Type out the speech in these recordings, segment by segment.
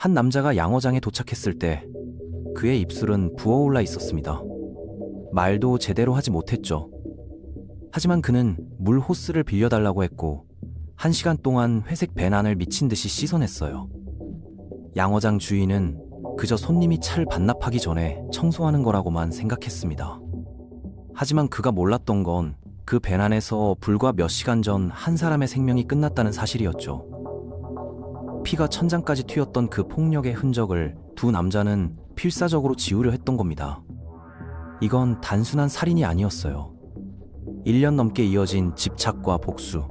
한 남자가 양어장에 도착했을 때 그의 입술은 부어올라 있었습니다. 말도 제대로 하지 못했죠. 하지만 그는 물 호스를 빌려달라고 했고 1시간 동안 회색 벤 안을 미친 듯이 씻어냈어요. 양어장 주인은 그저 손님이 차를 반납하기 전에 청소하는 거라고만 생각했습니다. 하지만 그가 몰랐던 건 그 벤 안에서 불과 몇 시간 전 한 사람의 생명이 끝났다는 사실이었죠. 피가 천장까지 튀었던 그 폭력의 흔적을 두 남자는 필사적으로 지우려 했던 겁니다. 이건 단순한 살인이 아니었어요. 1년 넘게 이어진 집착과 복수,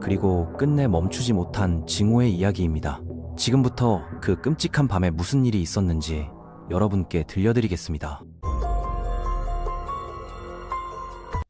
그리고 끝내 멈추지 못한 증오의 이야기입니다. 지금부터 그 끔찍한 밤에 무슨 일이 있었는지 여러분께 들려드리겠습니다.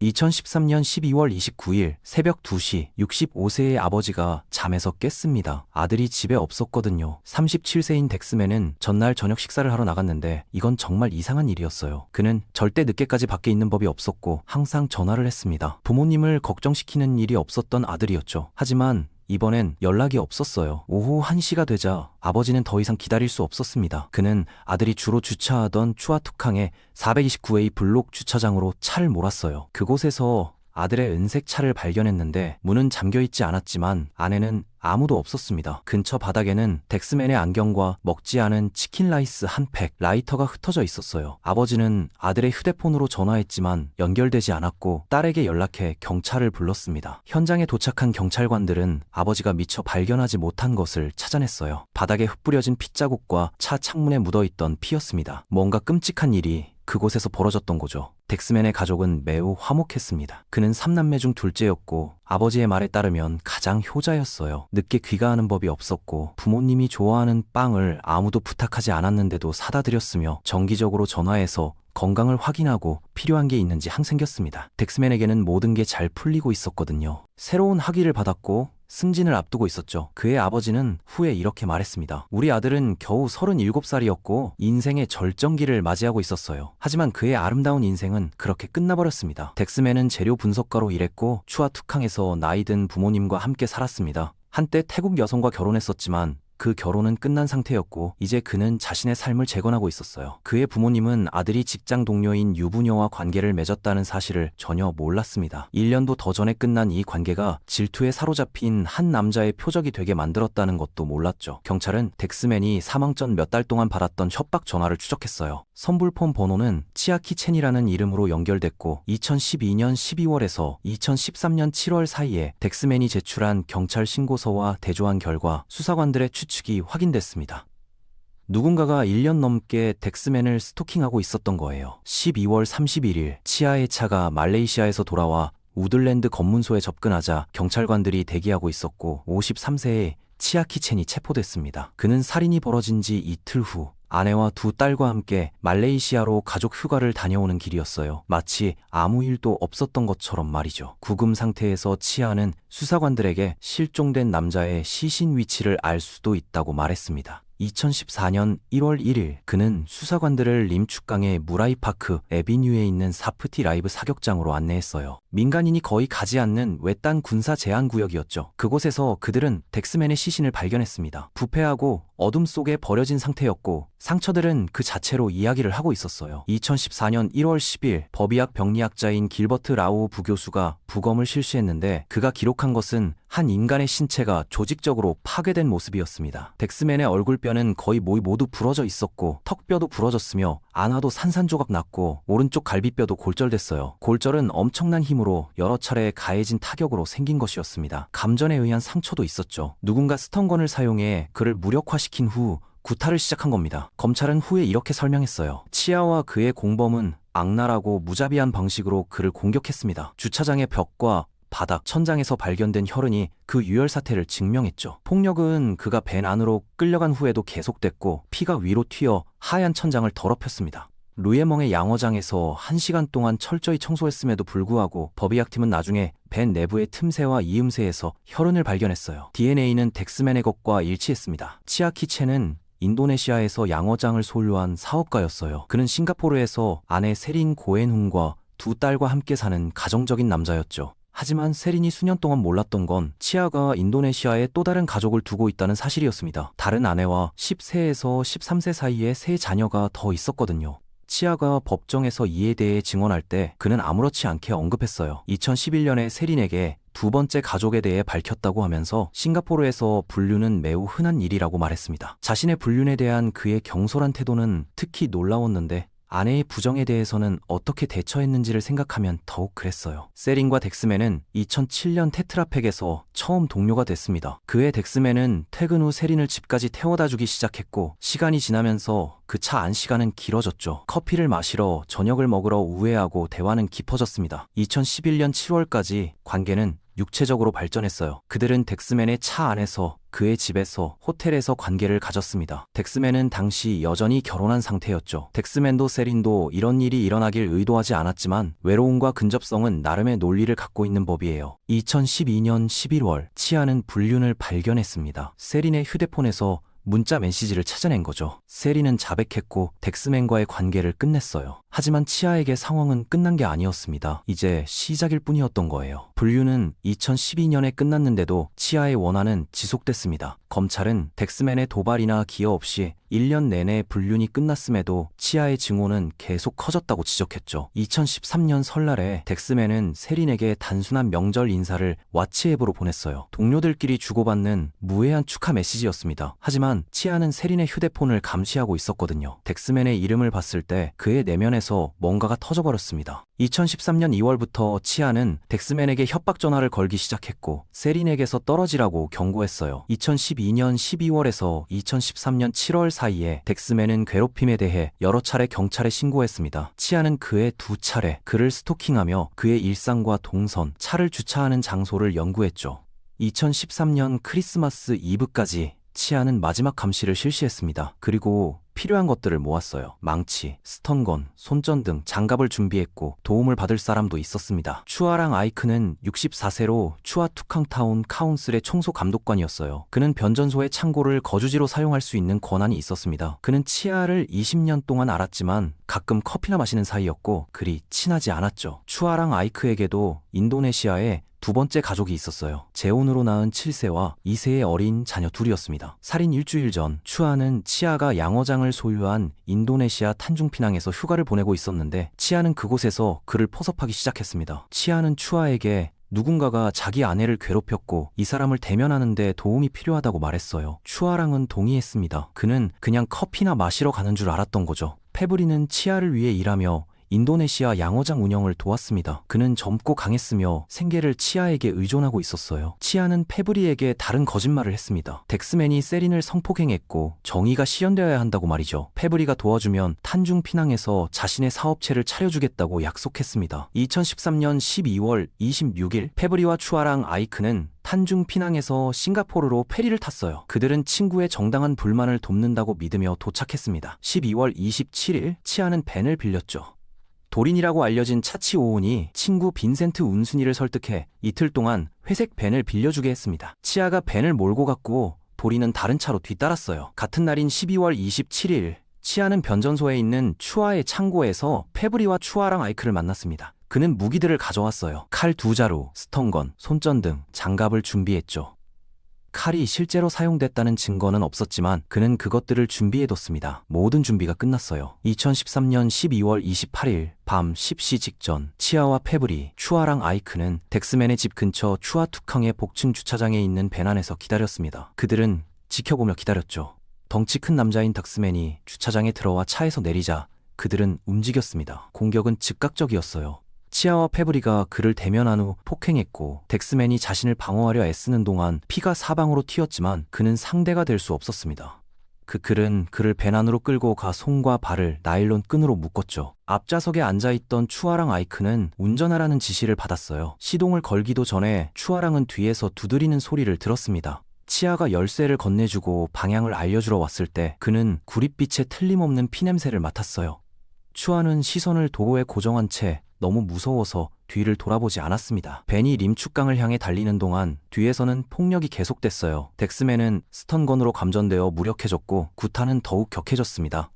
2013년 12월 29일 새벽 2시 65세의 아버지가 잠에서 깼습니다. 아들이 집에 없었거든요. 37세인 덱스맨은 전날 저녁 식사를 하러 나갔는데 이건 정말 이상한 일이었어요. 그는 절대 늦게까지 밖에 있는 법이 없었고 항상 전화를 했습니다. 부모님을 걱정시키는 일이 없었던 아들이었죠. 하지만 이번엔 연락이 없었어요. 오후 1시가 되자 아버지는 더 이상 기다릴 수 없었습니다. 그는 아들이 주로 주차하던 추아투캉의 429A 블록 주차장으로 차를 몰았어요. 그곳에서 아들의 은색 차를 발견했는데 문은 잠겨있지 않았지만 안에는 아무도 없었습니다. 근처 바닥에는 덱스맨의 안경과 먹지 않은 치킨 라이스 한 팩, 라이터가 흩어져 있었어요. 아버지는 아들의 휴대폰으로 전화했지만 연결되지 않았고 딸에게 연락해 경찰을 불렀습니다. 현장에 도착한 경찰관들은 아버지가 미처 발견하지 못한 것을 찾아냈어요. 바닥에 흩뿌려진 핏자국과 차 창문에 묻어있던 피였습니다. 뭔가 끔찍한 일이 그곳에서 벌어졌던 거죠. 덱스맨의 가족은 매우 화목했습니다. 그는 3남매 중 둘째였고 아버지의 말에 따르면 가장 효자였어요. 늦게 귀가하는 법이 없었고 부모님이 좋아하는 빵을 아무도 부탁하지 않았는데도 사다 드렸으며 정기적으로 전화해서 건강을 확인하고 필요한 게 있는지 항생겼습니다. 덱스맨에게는 모든 게 잘 풀리고 있었거든요. 새로운 학위를 받았고 승진을 앞두고 있었죠. 그의 아버지는 후에 이렇게 말했습니다. 우리 아들은 겨우 37살이었고 인생의 절정기를 맞이하고 있었어요. 하지만 그의 아름다운 인생은 그렇게 끝나버렸습니다. 덱스맨은 재료 분석가로 일했고 추아투캉에서 나이든 부모님과 함께 살았습니다. 한때 태국 여성과 결혼했었지만 그 결혼은 끝난 상태였고 이제 그는 자신의 삶을 재건하고 있었어요. 그의 부모님은 아들이 직장 동료인 유부녀와 관계를 맺었다는 사실을 전혀 몰랐습니다. 1년도 더 전에 끝난 이 관계가 질투에 사로잡힌 한 남자의 표적이 되게 만들었다는 것도 몰랐죠. 경찰은 덱스맨이 사망 전 몇 달 동안 받았던 협박 전화를 추적했어요. 선불폰 번호는 치아키 첸이라는 이름으로 연결됐고 2012년 12월에서 2013년 7월 사이에 덱스맨이 제출한 경찰 신고서와 대조한 결과 수사관들의 추측이 확인됐습니다. 누군가가 1년 넘게 덱스맨을 스토킹하고 있었던 거예요. 12월 31일 치아의 차가 말레이시아에서 돌아와 우들랜드 검문소에 접근하자 경찰관들이 대기하고 있었고 53세의 치아키 첸이 체포됐습니다. 그는 살인이 벌어진 지 이틀 후 아내와 두 딸과 함께 말레이시아로 가족 휴가를 다녀오는 길이었어요. 마치 아무 일도 없었던 것처럼 말이죠. 구금 상태에서 치아는 수사관들에게 실종된 남자의 시신 위치를 알 수도 있다고 말했습니다. 2014년 1월 1일 그는 수사관들을 림축강의 무라이파크 에비뉴에 있는 사프티 라이브 사격장으로 안내했어요. 민간인이 거의 가지 않는 외딴 군사 제한 구역이었죠. 그곳에서 그들은 덱스맨의 시신을 발견했습니다. 부패하고 어둠 속에 버려진 상태였고 상처들은 그 자체로 이야기를 하고 있었어요. 2014년 1월 10일 법의학 병리학자인 길버트 라우 부교수가 부검을 실시했는데 그가 기록한 것은 한 인간의 신체가 조직적으로 파괴된 모습이었습니다. 덱스맨의 얼굴뼈는 거의 모두 부러져 있었고 턱뼈도 부러졌으며 안아도 산산조각 났고 오른쪽 갈비뼈도 골절됐어요. 골절은 엄청난 힘으로 여러 차례 가해진 타격으로 생긴 것이었습니다. 감전에 의한 상처도 있었죠. 누군가 스턴건을 사용해 그를 무력화시킨 후 구타를 시작한 겁니다. 검찰은 후에 이렇게 설명했어요. 치아와 그의 공범은 악랄하고 무자비한 방식으로 그를 공격했습니다. 주차장의 벽과 바닥, 천장에서 발견된 혈흔이 그 유혈 사태를 증명했죠. 폭력은 그가 벤 안으로 끌려간 후에도 계속됐고 피가 위로 튀어 하얀 천장을 더럽혔습니다. 루에멍의 양어장에서 1시간 동안 철저히 청소했음에도 불구하고 법의학팀은 나중에 벤 내부의 틈새와 이음새에서 혈흔을 발견했어요. DNA는 덱스맨의 것과 일치했습니다. 치아키 첸은 인도네시아에서 양어장을 소유한 사업가였어요. 그는 싱가포르에서 아내 세린 고엔훈과 두 딸과 함께 사는 가정적인 남자였죠. 하지만 세린이 수년 동안 몰랐던 건 치아가 인도네시아에 또 다른 가족을 두고 있다는 사실이었습니다. 다른 아내와 10세에서 13세 사이에 세 자녀가 더 있었거든요. 치아가 법정에서 이에 대해 증언할 때 그는 아무렇지 않게 언급했어요. 2011년에 세린에게 두 번째 가족에 대해 밝혔다고 하면서 싱가포르에서 불륜은 매우 흔한 일이라고 말했습니다. 자신의 불륜에 대한 그의 경솔한 태도는 특히 놀라웠는데 아내의 부정에 대해서는 어떻게 대처했는지를 생각하면 더욱 그랬어요. 세린과 덱스맨은 2007년 테트라팩에서 처음 동료가 됐습니다. 그해 덱스맨은 퇴근 후 세린을 집까지 태워다 주기 시작했고 시간이 지나면서 그 차 안 시간은 길어졌죠. 커피를 마시러 저녁을 먹으러 우회하고 대화는 깊어졌습니다. 2011년 7월까지 관계는 육체적으로 발전했어요. 그들은 덱스맨의 차 안에서 그의 집에서 호텔에서 관계를 가졌습니다. 덱스맨은 당시 여전히 결혼한 상태였죠. 덱스맨도 세린도 이런 일이 일어나길 의도하지 않았지만 외로움과 근접성은 나름의 논리를 갖고 있는 법이에요. 2012년 11월 치아는 불륜을 발견했습니다. 세린의 휴대폰에서 문자 메시지를 찾아낸 거죠. 세린은 자백했고 덱스맨과의 관계를 끝냈어요. 하지만 치아에게 상황은 끝난 게 아니었습니다. 이제 시작일 뿐이었던 거예요. 불륜은 2012년에 끝났는데도 치아의 원한은 지속됐습니다. 검찰은 덱스맨의 도발이나 기여 없이 1년 내내 불륜이 끝났음에도 치아의 증오는 계속 커졌다고 지적했죠. 2013년 설날에 덱스맨은 세린에게 단순한 명절 인사를 왓츠 앱으로 보냈어요. 동료들끼리 주고받는 무해한 축하 메시지였습니다. 하지만 치아는 세린의 휴대폰을 감시하고 있었거든요. 덱스맨의 이름을 봤을 때 그의 내면에서 뭔가가 터져버렸습니다. 2013년 2월부터 치아는 덱스맨에게 협박 전화를 걸기 시작했고 세린에게서 떨어지라고 경고했어요. 2012년 12월에서 2013년 7월 사이에 덱스맨은 괴롭힘에 대해 여러 차례 경찰에 신고했습니다. 치아는 그의 두 차례 그를 스토킹하며 그의 일상과 동선, 차를 주차하는 장소를 연구했죠. 2013년 크리스마스 이브까지 치아는 마지막 감시를 실시했습니다. 그리고 필요한 것들을 모았어요. 망치, 스턴건, 손전 등 장갑을 준비했고 도움을 받을 사람도 있었습니다. 추아랑 아이크는 64세로 추아 투캉타운 카운슬의 총소 감독관이었어요. 그는 변전소의 창고를 거주지로 사용할 수 있는 권한이 있었습니다. 그는 치아를 20년 동안 알았지만 가끔 커피나 마시는 사이였고 그리 친하지 않았죠. 추아랑 아이크에게도 인도네시아에 두 번째 가족이 있었어요. 재혼으로 낳은 7세와 2세의 어린 자녀 둘이었습니다. 살인 일주일 전 추아는 치아가 양어장을 소유한 인도네시아 탄중피낭에서 휴가를 보내고 있었는데 치아는 그곳에서 그를 포섭하기 시작했습니다. 치아는 추아에게 누군가가 자기 아내를 괴롭혔고 이 사람을 대면하는데 도움이 필요하다고 말했어요. 추아랑은 동의했습니다. 그는 그냥 커피나 마시러 가는 줄 알았던 거죠. 페브리는 치아를 위해 일하며 인도네시아 양어장 운영을 도왔습니다. 그는 젊고 강했으며 생계를 치아에게 의존하고 있었어요. 치아는 페브리에게 다른 거짓말을 했습니다. 덱스맨이 세린을 성폭행했고 정의가 실현되어야 한다고 말이죠. 페브리가 도와주면 탄중피낭에서 자신의 사업체를 차려주겠다고 약속했습니다. 2013년 12월 26일 페브리와 추아랑 아이크는 탄중피낭에서 싱가포르로 페리를 탔어요. 그들은 친구의 정당한 불만을 돕는다고 믿으며 도착했습니다. 12월 27일 치아는 벤을 빌렸죠. 도린이라고 알려진 차치 오온이 친구 빈센트 운순이를 설득해 이틀 동안 회색 벤을 빌려주게 했습니다. 치아가 벤을 몰고 갔고 도린은 다른 차로 뒤따랐어요. 같은 날인 12월 27일 치아는 변전소에 있는 추아의 창고에서 페브리와 추아랑 아이크를 만났습니다. 그는 무기들을 가져왔어요. 칼 2자루, 스턴건, 손전 등 장갑을 준비했죠. 칼이 실제로 사용됐다는 증거는 없었지만 그는 그것들을 준비해뒀습니다. 모든 준비가 끝났어요. 2013년 12월 28일 밤 10시 직전 치아와 페브리, 추아랑 아이크는 덱스맨의 집 근처 추아 투캉의 복층 주차장에 있는 벤 안에서 기다렸습니다. 그들은 지켜보며 기다렸죠. 덩치 큰 남자인 덱스맨이 주차장에 들어와 차에서 내리자 그들은 움직였습니다. 공격은 즉각적이었어요. 치아와 페브리가 그를 대면한 후 폭행했고 덱스맨이 자신을 방어하려 애쓰는 동안 피가 사방으로 튀었지만 그는 상대가 될 수 없었습니다. 그는 그를 벤 안으로 끌고 가 손과 발을 나일론 끈으로 묶었죠. 앞좌석에 앉아있던 추아랑 아이크는 운전하라는 지시를 받았어요. 시동을 걸기도 전에 추아랑은 뒤에서 두드리는 소리를 들었습니다. 치아가 열쇠를 건네주고 방향을 알려주러 왔을 때 그는 구릿빛에 틀림없는 피냄새를 맡았어요. 추아는 시선을 도로에 고정한 채 너무 무서워서 뒤를 돌아보지 않았습니다. 벤이 림축강을 향해 달리는 동안 뒤에서는 폭력이 계속됐어요. 덱스맨은 스턴건으로 감전되어 무력해졌고 구타는 더욱 격해졌습니다.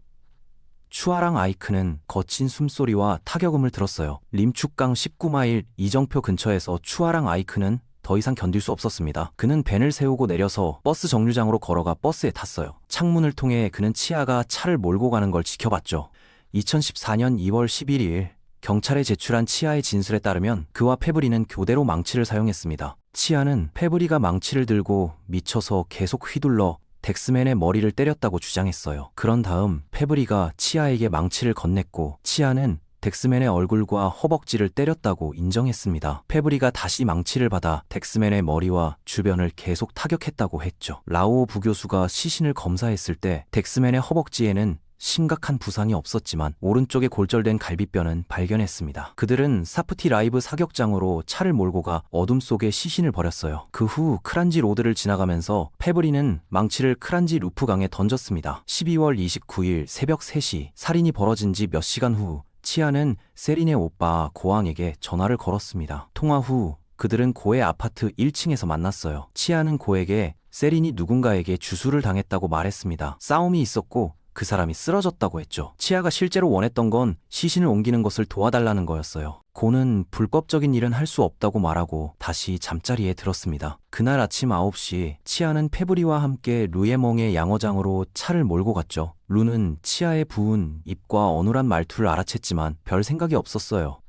추아랑 아이크는 거친 숨소리와 타격음을 들었어요. 림축강 19마일 이정표 근처에서 추아랑 아이크는 더 이상 견딜 수 없었습니다. 그는 벤을 세우고 내려서 버스 정류장으로 걸어가 버스에 탔어요. 창문을 통해 그는 치아가 차를 몰고 가는 걸 지켜봤죠. 2014년 2월 11일 경찰에 제출한 치아의 진술에 따르면 그와 페브리는 교대로 망치를 사용했습니다. 치아는 페브리가 망치를 들고 미쳐서 계속 휘둘러 덱스맨의 머리를 때렸다고 주장했어요. 그런 다음 페브리가 치아에게 망치를 건넸고 치아는 덱스맨의 얼굴과 허벅지를 때렸다고 인정했습니다. 페브리가 다시 망치를 받아 덱스맨의 머리와 주변을 계속 타격했다고 했죠. 라오 부교수가 시신을 검사했을 때 덱스맨의 허벅지에는 심각한 부상이 없었지만 오른쪽에 골절된 갈비뼈는 발견했습니다. 그들은 사프티 라이브 사격장으로 차를 몰고 가 어둠 속에 시신을 버렸어요. 그 후 크란지 로드를 지나가면서 페브리는 망치를 크란지 루프강에 던졌습니다. 12월 29일 새벽 3시 살인이 벌어진 지 몇 시간 후 치아는 세린의 오빠 고항에게 전화를 걸었습니다. 통화 후 그들은 고의 아파트 1층에서 만났어요. 치아는 고에게 세린이 누군가에게 주술을 당했다고 말했습니다. 싸움이 있었고 그 사람이 쓰러졌다고 했죠. 치아가 실제로 원했던 건 시신을 옮기는 것을 도와달라는 거였어요. 고는 불법적인 일은 할 수 없다고 말하고 다시 잠자리에 들었습니다. 그날 아침 9시 치아는 페브리와 함께 루에몽의 양어장으로 차를 몰고 갔죠. 루는 치아의 부은 입과 어눌한 말투를 알아챘지만 별 생각이 없었어요.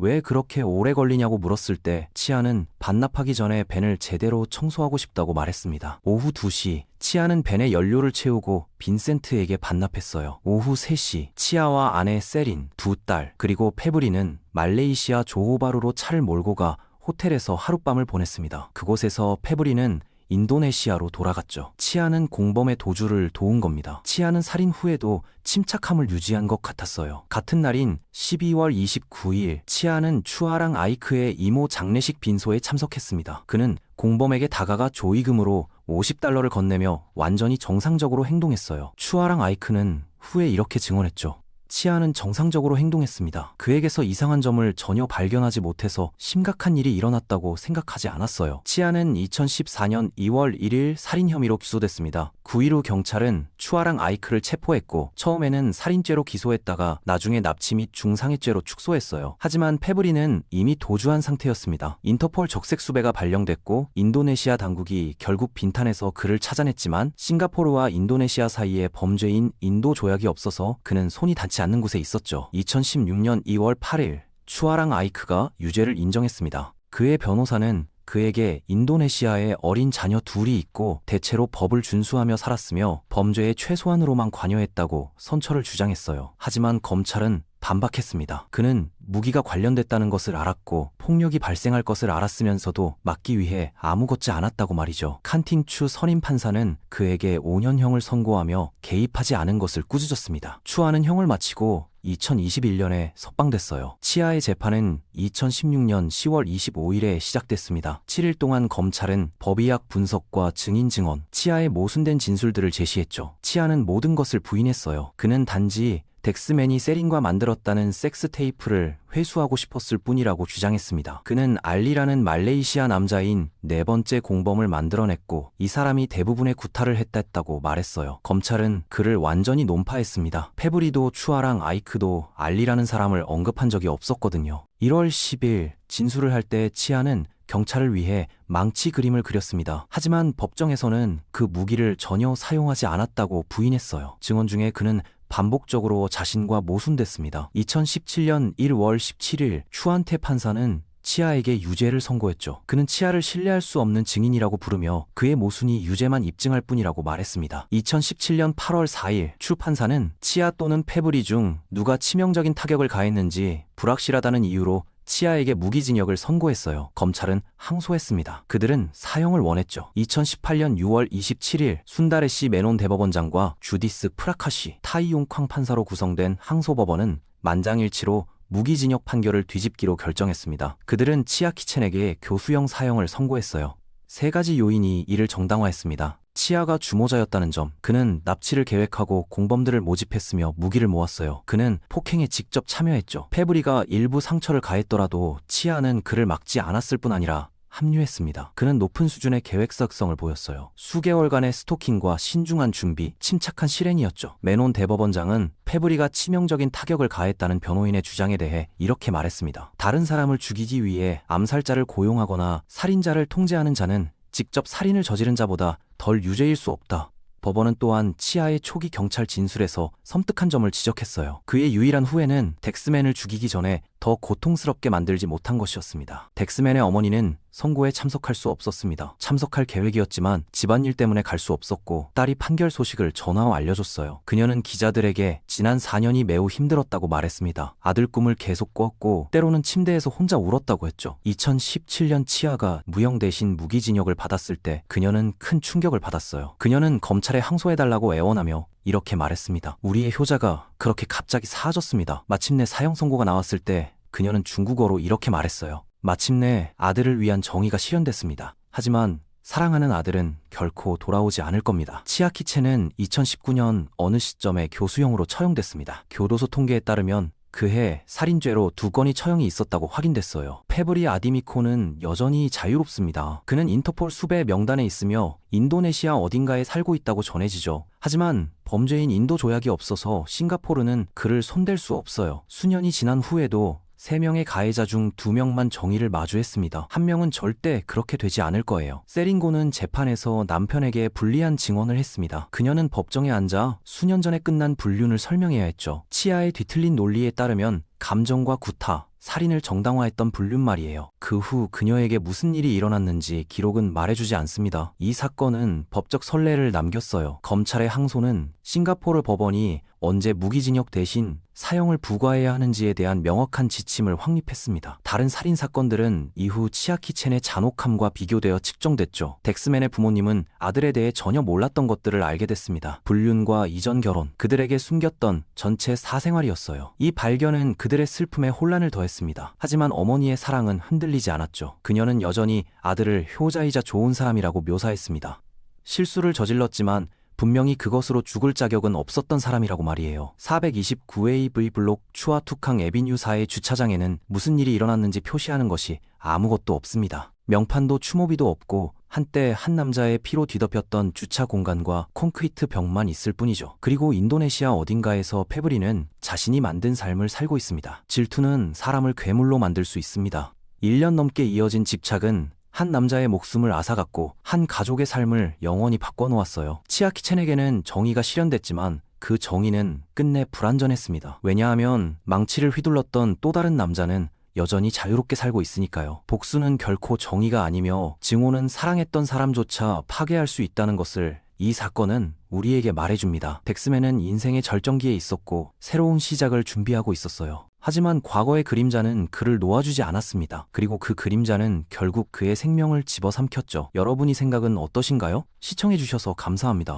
왜 그렇게 오래 걸리냐고 물었을 때 치아는 반납하기 전에 벤을 제대로 청소하고 싶다고 말했습니다. 오후 2시 치아는 벤에 연료를 채우고 빈센트에게 반납했어요. 오후 3시 치아와 아내 세린, 2딸 그리고 페브리는 말레이시아 조호바루로 차를 몰고 가 호텔에서 하룻밤을 보냈습니다. 그곳에서 페브리는 인도네시아로 돌아갔죠. 치아는 공범의 도주를 도운 겁니다. 치아는 살인 후에도 침착함을 유지한 것 같았어요. 같은 날인 12월 29일 치아는 추아랑 아이크의 이모 장례식 빈소에 참석했습니다. 그는 공범에게 다가가 조의금으로 $50를 건네며 완전히 정상적으로 행동했어요. 추아랑 아이크는 후에 이렇게 증언했죠. 치아는 정상적으로 행동했습니다. 그에게서 이상한 점을 전혀 발견하지 못해서 심각한 일이 일어났다고 생각하지 않았어요. 치아는 2014년 2월 1일 살인 혐의로 기소됐습니다. 9일 후 경찰은 추아랑 아이크를 체포했고 처음에는 살인죄로 기소했다가 나중에 납치 및 중상해죄로 축소했어요. 하지만 페브리는 이미 도주한 상태였습니다. 인터폴 적색 수배가 발령됐고 인도네시아 당국이 결국 빈탄에서 그를 찾아냈지만 싱가포르와 인도네시아 사이에 범죄인 인도 조약이 없어서 그는 손이 닿지 않는 곳에 있었죠. 2016년 2월 8일 추아랑 아이크가 유죄를 인정했습니다. 그의 변호사는 그에게 인도네시아에 어린 자녀 둘이 있고 대체로 법을 준수하며 살았으며 범죄의 최소한으로만 관여했다고 선처를 주장했어요. 하지만 검찰은 반박했습니다. 그는 무기가 관련됐다는 것을 알았고 폭력이 발생할 것을 알았으면서도 막기 위해 아무것지 않았다고 말이죠. 칸팅추 선임 판사는 그에게 5년형을 선고하며 개입하지 않은 것을 꾸짖었습니다. 추아는 형을 마치고 2021년에 석방됐어요. 치아의 재판은 2016년 10월 25일에 시작됐습니다. 7일 동안 검찰은 법의학 분석과 증인 증언, 치아의 모순된 진술들을 제시했죠. 치아는 모든 것을 부인했어요. 그는 단지 덱스맨이 세린과 만들었다는 섹스 테이프를 회수하고 싶었을 뿐이라고 주장했습니다. 그는 알리라는 말레이시아 남자인 네 번째 공범을 만들어냈고 이 사람이 대부분의 구타를 했다고 말했어요. 검찰은 그를 완전히 논파했습니다. 페브리도 추아랑 아이크도 알리라는 사람을 언급한 적이 없었거든요. 1월 10일 진술을 할 때 치아는 경찰을 위해 망치 그림을 그렸습니다. 하지만 법정에서는 그 무기를 전혀 사용하지 않았다고 부인했어요. 증언 중에 그는 반복적으로 자신과 모순됐습니다. 2017년 1월 17일 추한테 판사는 치아에게 유죄를 선고했죠. 그는 치아를 신뢰할 수 없는 증인이라고 부르며 그의 모순이 유죄만 입증할 뿐이라고 말했습니다. 2017년 8월 4일 추 판사는 치아 또는 페브리 중 누가 치명적인 타격을 가했는지 불확실하다는 이유로 치아에게 무기징역을 선고했어요. 검찰은 항소했습니다. 그들은 사형을 원했죠. 2018년 6월 27일 순다레시 메논 대법원장과 주디스 프라카시 타이용쾅 판사로 구성된 항소법원은 만장일치로 무기징역 판결을 뒤집기로 결정했습니다. 그들은 치아 키첸에게 교수형 사형을 선고했어요. 세 가지 요인이 이를 정당화했습니다. 치아가 주모자였다는 점, 그는 납치를 계획하고 공범들을 모집했으며 무기를 모았어요. 그는 폭행에 직접 참여했죠. 페브리가 일부 상처를 가했더라도 치아는 그를 막지 않았을 뿐 아니라 합류했습니다. 그는 높은 수준의 계획성을 보였어요. 수개월간의 스토킹과 신중한 준비, 침착한 실행이었죠. 메논 대법원장은 페브리가 치명적인 타격을 가했다는 변호인의 주장에 대해 이렇게 말했습니다. 다른 사람을 죽이기 위해 암살자를 고용하거나 살인자를 통제하는 자는 직접 살인을 저지른 자보다 덜 유죄일 수 없다. 법원은 또한 치아의 초기 경찰 진술에서 섬뜩한 점을 지적했어요. 그의 유일한 후회는 덱스맨을 죽이기 전에 더 고통스럽게 만들지 못한 것이었습니다. 덱스맨의 어머니는 선고에 참석할 수 없었습니다. 참석할 계획이었지만 집안일 때문에 갈 수 없었고 딸이 판결 소식을 전화로 알려줬어요. 그녀는 기자들에게 지난 4년이 매우 힘들었다고 말했습니다. 아들 꿈을 계속 꿨고 때로는 침대에서 혼자 울었다고 했죠. 2017년 치아가 무형 대신 무기징역을 받았을 때 그녀는 큰 충격을 받았어요. 그녀는 검찰에 항소해달라고 애원하며 이렇게 말했습니다. 우리의 효자가 그렇게 갑자기 사라졌습니다. 마침내 사형 선고가 나왔을 때 그녀는 중국어로 이렇게 말했어요. 마침내 아들을 위한 정의가 실현됐습니다. 하지만 사랑하는 아들은 결코 돌아오지 않을 겁니다. 치아키체는 2019년 어느 시점에 교수형으로 처형됐습니다. 교도소 통계에 따르면 그해 살인죄로 2건이 처형이 있었다고 확인됐어요. 페브리 아디미코는 여전히 자유롭습니다. 그는 인터폴 수배 명단에 있으며 인도네시아 어딘가에 살고 있다고 전해지죠. 하지만 범죄인 인도 조약이 없어서 싱가포르는 그를 손댈 수 없어요. 수년이 지난 후에도 3명의 가해자 중 2명만 정의를 마주했습니다. 1명은 절대 그렇게 되지 않을 거예요. 세링고는 재판에서 남편에게 불리한 증언을 했습니다. 그녀는 법정에 앉아 수년 전에 끝난 불륜을 설명해야 했죠. 치아의 뒤틀린 논리에 따르면 감정과 구타, 살인을 정당화했던 불륜 말이에요. 그 후 그녀에게 무슨 일이 일어났는지 기록은 말해주지 않습니다. 이 사건은 법적 선례를 남겼어요. 검찰의 항소는 싱가포르 법원이 언제 무기징역 대신 사형을 부과해야 하는지에 대한 명확한 지침을 확립했습니다. 다른 살인 사건들은 이후 치아키첸의 잔혹함과 비교되어 측정됐죠. 덱스맨의 부모님은 아들에 대해 전혀 몰랐던 것들을 알게 됐습니다. 불륜과 이전 결혼, 그들에게 숨겼던 전체 사생활이었어요. 이 발견은 그들의 슬픔에 혼란을 더했습니다. 하지만 어머니의 사랑은 흔들리지 않았죠. 그녀는 여전히 아들을 효자이자 좋은 사람이라고 묘사했습니다. 실수를 저질렀지만 분명히 그것으로 죽을 자격은 없었던 사람이라고 말이에요. 429AV 블록 추아투캉 에비뉴4의 주차장에는 무슨 일이 일어났는지 표시하는 것이 아무것도 없습니다. 명판도 추모비도 없고 한때 한 남자의 피로 뒤덮였던 주차 공간과 콘크리트 벽만 있을 뿐이죠. 그리고 인도네시아 어딘가에서 페브리는 자신이 만든 삶을 살고 있습니다. 질투는 사람을 괴물로 만들 수 있습니다. 1년 넘게 이어진 집착은 한 남자의 목숨을 앗아갔고 한 가족의 삶을 영원히 바꿔놓았어요. 치아키첸에게는 정의가 실현됐지만 그 정의는 끝내 불완전했습니다. 왜냐하면 망치를 휘둘렀던 또 다른 남자는 여전히 자유롭게 살고 있으니까요. 복수는 결코 정의가 아니며 증오는 사랑했던 사람조차 파괴할 수 있다는 것을 이 사건은 우리에게 말해줍니다. 덱스맨은 인생의 절정기에 있었고 새로운 시작을 준비하고 있었어요. 하지만 과거의 그림자는 그를 놓아주지 않았습니다. 그리고 그 그림자는 결국 그의 생명을 집어삼켰죠. 여러분의 생각은 어떠신가요? 시청해주셔서 감사합니다.